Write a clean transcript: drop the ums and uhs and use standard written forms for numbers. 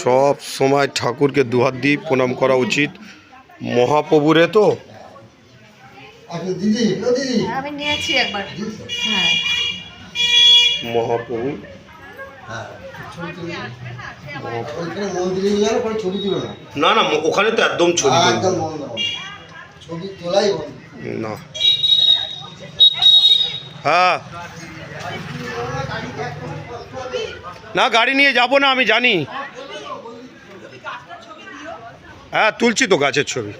সব সময় ঠাকুরকে দুহাত দিয়ে প্রণাম করা উচিত। মহাপ্রভুরে তো আমি নিয়েছি একবার। হ্যাঁ মহাপ্রভু না না ওখানে তো একদম ছবি না। হ্যাঁ না গাড়ি নিয়ে যাব না, আমি জানি। হ্যাঁ তুলছি তো গাছের ছবি।